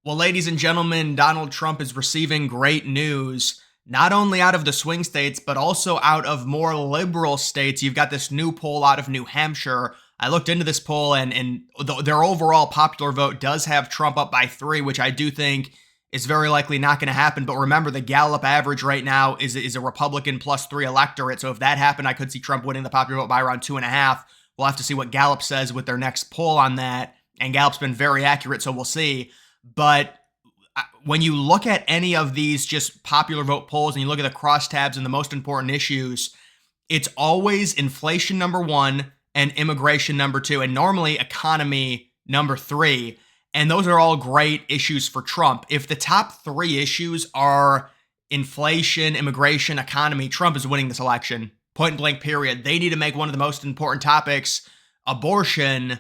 Well, ladies and gentlemen, Donald Trump is receiving great news, not only out of the swing states, but also out of more liberal states. You've got this new poll out of New Hampshire. I looked into this poll, and their overall popular vote does have Trump up by 3, which I do think is very likely not going to happen. But remember, the Gallup average right now is a Republican +3 electorate. So if that happened, I could see Trump winning the popular vote by around 2.5. We'll have to see what Gallup says with their next poll on that. And Gallup's been very accurate, so we'll see. But when you look at any of these just popular vote polls and you look at the crosstabs and the most important issues, it's always inflation number 1 and immigration number 2, and normally economy number 3. And those are all great issues for Trump. If the top 3 issues are inflation, immigration, economy, Trump is winning this election. Point blank, period. They need to make one of the most important topics abortion.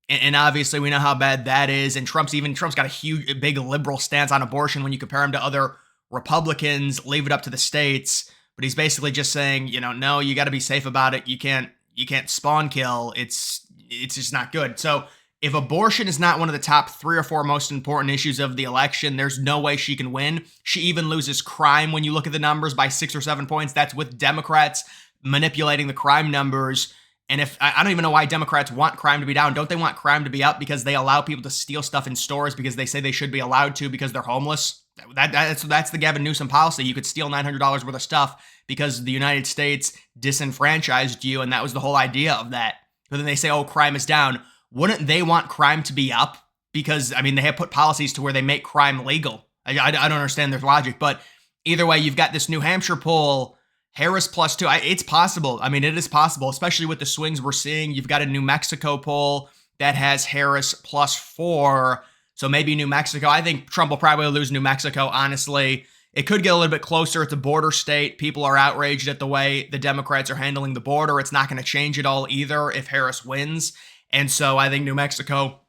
And obviously, we know how bad that is. And Trump's got a big liberal stance on abortion when you compare him to other Republicans. Leave it up to the states. But he's basically just saying, no, you got to be safe about it. You can't spawn kill. It's just not good. So if abortion is not one of the top 3 or 4 most important issues of the election, there's no way she can win. She even loses crime when you look at the numbers by 6 or 7 points. That's with Democrats manipulating the crime numbers. And if I don't even know why Democrats want crime to be down. Don't they want crime to be up because they allow people to steal stuff in stores because they say they should be allowed to because they're homeless? That's the Gavin Newsom policy. You could steal $900 worth of stuff because the United States disenfranchised you, and that was the whole idea of that. But then they say, oh, crime is down. Wouldn't they want crime to be up? Because, they have put policies to where they make crime legal. I don't understand their logic. But either way, you've got this New Hampshire poll, Harris +2. It's possible. It is possible, especially with the swings we're seeing. You've got a New Mexico poll that has Harris +4. So maybe New Mexico. I think Trump will probably lose New Mexico, honestly. It could get a little bit closer. It's a border state. People are outraged at the way the Democrats are handling the border. It's not going to change it all either if Harris wins. And so I think New Mexico,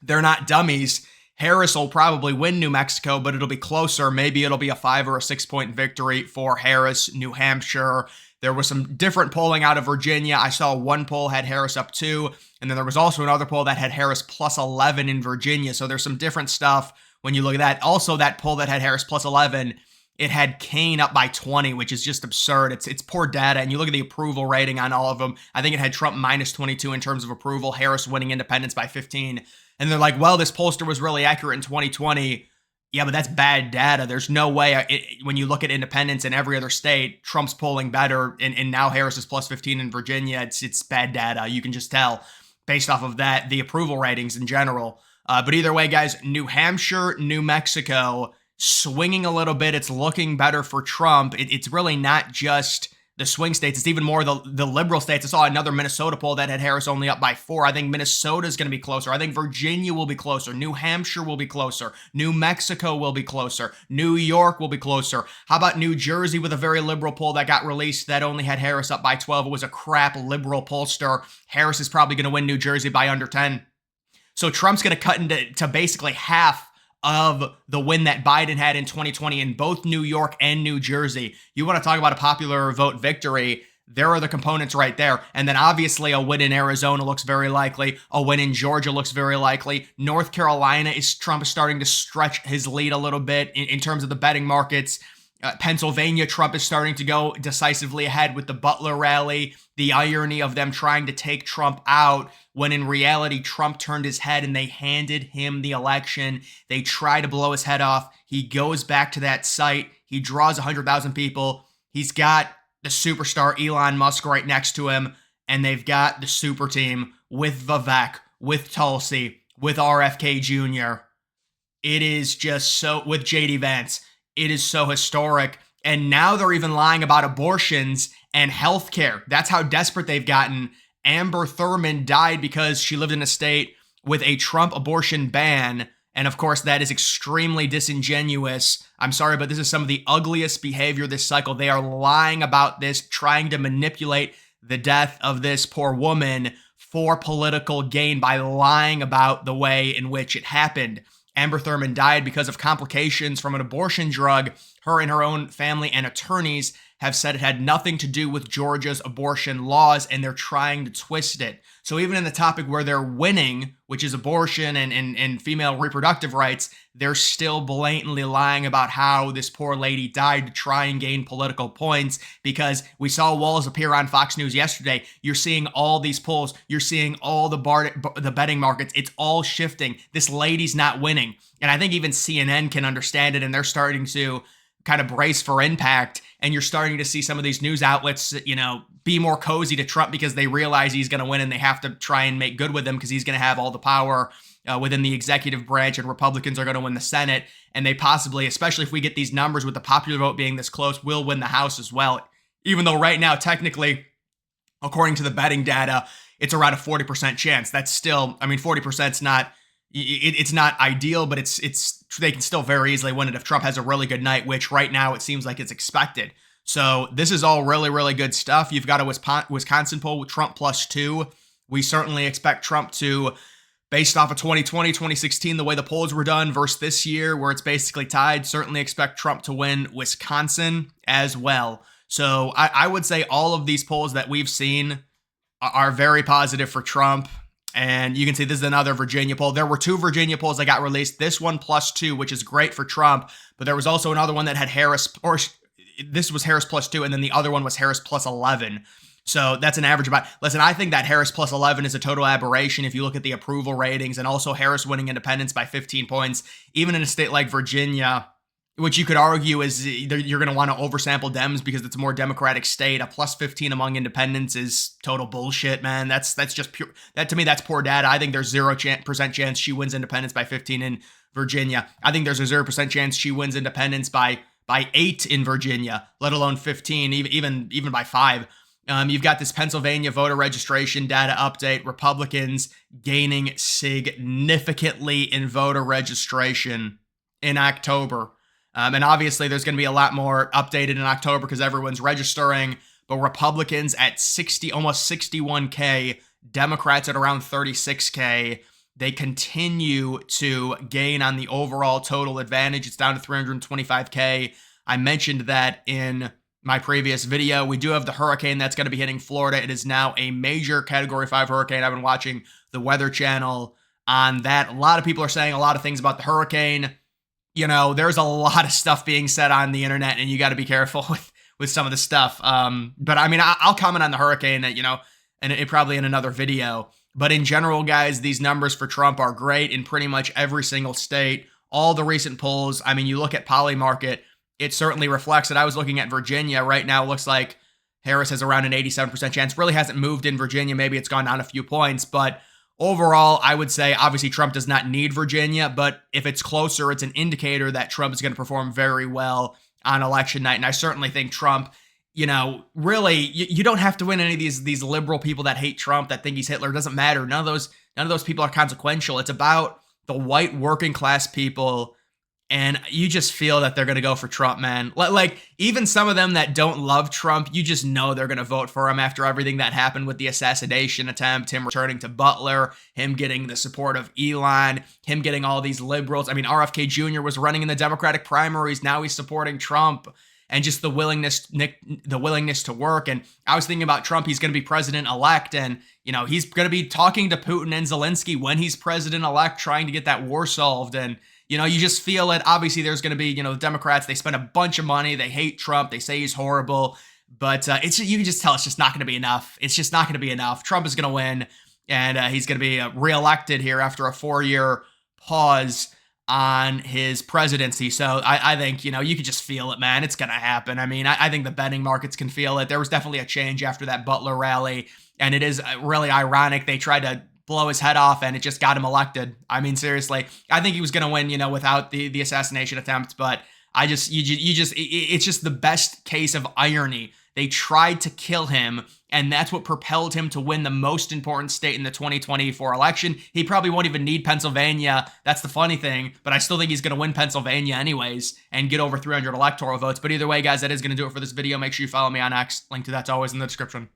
they're not dummies. Harris will probably win New Mexico, but it'll be closer. Maybe it'll be a 5 or a 6-point victory for Harris, New Hampshire. There was some different polling out of Virginia. I saw one poll had Harris up 2, and then there was also another poll that had Harris +11 in Virginia. So there's some different stuff when you look at that. Also, that poll that had Harris +11, it had Kane up by 20, which is just absurd. It's poor data, and you look at the approval rating on all of them. I think it had Trump -22 in terms of approval, Harris winning independents by 15. And they're like, well, this pollster was really accurate in 2020. Yeah, but that's bad data. There's no way, when you look at independents in every other state, Trump's polling better, and now Harris is +15 in Virginia. It's bad data. You can just tell based off of that, the approval ratings in general. But either way, guys, New Hampshire, New Mexico, swinging a little bit. It's looking better for Trump. It's really not just the swing states. It's even more the liberal states. I saw another Minnesota poll that had Harris only up by 4. I think Minnesota is going to be closer. I think Virginia will be closer. New Hampshire will be closer. New Mexico will be closer. New York will be closer. How about New Jersey with a very liberal poll that got released that only had Harris up by 12? It was a crap liberal pollster. Harris is probably going to win New Jersey by under 10. So Trump's going to cut into basically half of the win that Biden had in 2020 in both New York and New Jersey. You want to talk about a popular vote victory, there are the components right there. And then obviously a win in Arizona looks very likely. A win in Georgia looks very likely. North Carolina, Trump is starting to stretch his lead a little bit in terms of the betting markets. Pennsylvania, Trump is starting to go decisively ahead with the Butler rally. The irony of them trying to take Trump out when in reality Trump turned his head and they handed him the election. They try to blow his head off. He goes back to that site. He draws 100,000 people. He's got the superstar Elon Musk right next to him. And they've got the super team with Vivek, with Tulsi, with RFK Jr. It is just so, with JD Vance. It is so historic. And now they're even lying about abortions and healthcare. That's how desperate they've gotten. Amber Thurman died because she lived in a state with a Trump abortion ban. And of course, that is extremely disingenuous. I'm sorry, but this is some of the ugliest behavior this cycle. They are lying about this, trying to manipulate the death of this poor woman for political gain by lying about the way in which it happened. Amber Thurman died because of complications from an abortion drug. Her and her own family and attorneys have said it had nothing to do with Georgia's abortion laws, and they're trying to twist it. So even in the topic where they're winning, which is abortion and female reproductive rights, they're still blatantly lying about how this poor lady died to try and gain political points, because we saw Walls appear on Fox News yesterday. You're seeing all these polls. You're seeing all the betting markets. It's all shifting. This lady's not winning. And I think even CNN can understand it, and they're starting to kind of brace for impact. And you're starting to see some of these news outlets, be more cozy to Trump because they realize he's going to win, and they have to try and make good with him because he's going to have all the power within the executive branch, and Republicans are going to win the Senate. And they possibly, especially if we get these numbers with the popular vote being this close, will win the House as well. Even though right now, technically, according to the betting data, it's around a 40% chance. That's still, 40% is not, it's not ideal, but they can still very easily win it if Trump has a really good night, which right now it seems like it's expected. So this is all really, really good stuff. You've got a Wisconsin poll with Trump +2. We certainly expect Trump to, based off of 2020, 2016, the way the polls were done versus this year where it's basically tied, certainly expect Trump to win Wisconsin as well. So I would say all of these polls that we've seen are very positive for Trump. And you can see this is another Virginia poll. There were 2 Virginia polls that got released. This one +2, which is great for Trump. But there was also another one that had Harris, or this was Harris +2, and then the other one was Harris +11. So that's an average about. Listen, I think that Harris +11 is a total aberration if you look at the approval ratings, and also Harris winning independents by 15 points, even in a state like Virginia, which you could argue is you're going to want to oversample Dems because it's a more Democratic state. A +15 among independents is total bullshit, man. That's just pure. That to me, that's poor data. I think there's 0% chance she wins independents by 15 in Virginia. I think there's a 0% chance she wins independents by 8 in Virginia, let alone 15, even by 5. You've got this Pennsylvania voter registration data update. Republicans gaining significantly in voter registration in October. And obviously, there's going to be a lot more updated in October because everyone's registering. But Republicans at almost 61K, Democrats at around 36K. They continue to gain on the overall total advantage. It's down to 325K. I mentioned that in my previous video. We do have the hurricane that's going to be hitting Florida. It is now a major Category 5 hurricane. I've been watching the Weather Channel on that. A lot of people are saying a lot of things about the hurricane. There's a lot of stuff being said on the internet, and you got to be careful with some of the stuff. But I'll comment on the hurricane, and it probably in another video. But in general, guys, these numbers for Trump are great in pretty much every single state. All the recent polls, you look at Polymarket, it certainly reflects it. I was looking at Virginia right now. It looks like Harris has around an 87% chance. Really hasn't moved in Virginia. Maybe it's gone down a few points, but overall, I would say, obviously, Trump does not need Virginia, but if it's closer, it's an indicator that Trump is going to perform very well on election night. And I certainly think Trump, really, you don't have to win any of these liberal people that hate Trump, that think he's Hitler. It doesn't matter. None of those people are consequential. It's about the white working class people. And you just feel that they're going to go for Trump, man. Like, even some of them that don't love Trump, you just know they're going to vote for him after everything that happened with the assassination attempt, him returning to Butler, him getting the support of Elon, him getting all these liberals. RFK Jr. was running in the Democratic primaries. Now he's supporting Trump, and just the willingness to work. And I was thinking about Trump. He's going to be president-elect, and, he's going to be talking to Putin and Zelensky when he's president-elect, trying to get that war solved. And you just feel it. Obviously, there's going to be, the Democrats, they spend a bunch of money. They hate Trump. They say he's horrible. But you can just tell it's just not going to be enough. It's just not going to be enough. Trump is going to win, and he's going to be reelected here after a 4-year pause on his presidency. So I think, you could just feel it, man. It's going to happen. I think the betting markets can feel it. There was definitely a change after that Butler rally, and it is really ironic. They tried to blow his head off, and it just got him elected. Seriously, I think he was going to win, without the assassination attempt, but it's just the best case of irony. They tried to kill him, and that's what propelled him to win the most important state in the 2024 election. He probably won't even need Pennsylvania. That's the funny thing, but I still think he's going to win Pennsylvania anyways and get over 300 electoral votes. But either way, guys, that is going to do it for this video. Make sure you follow me on X. Link to that's always in the description.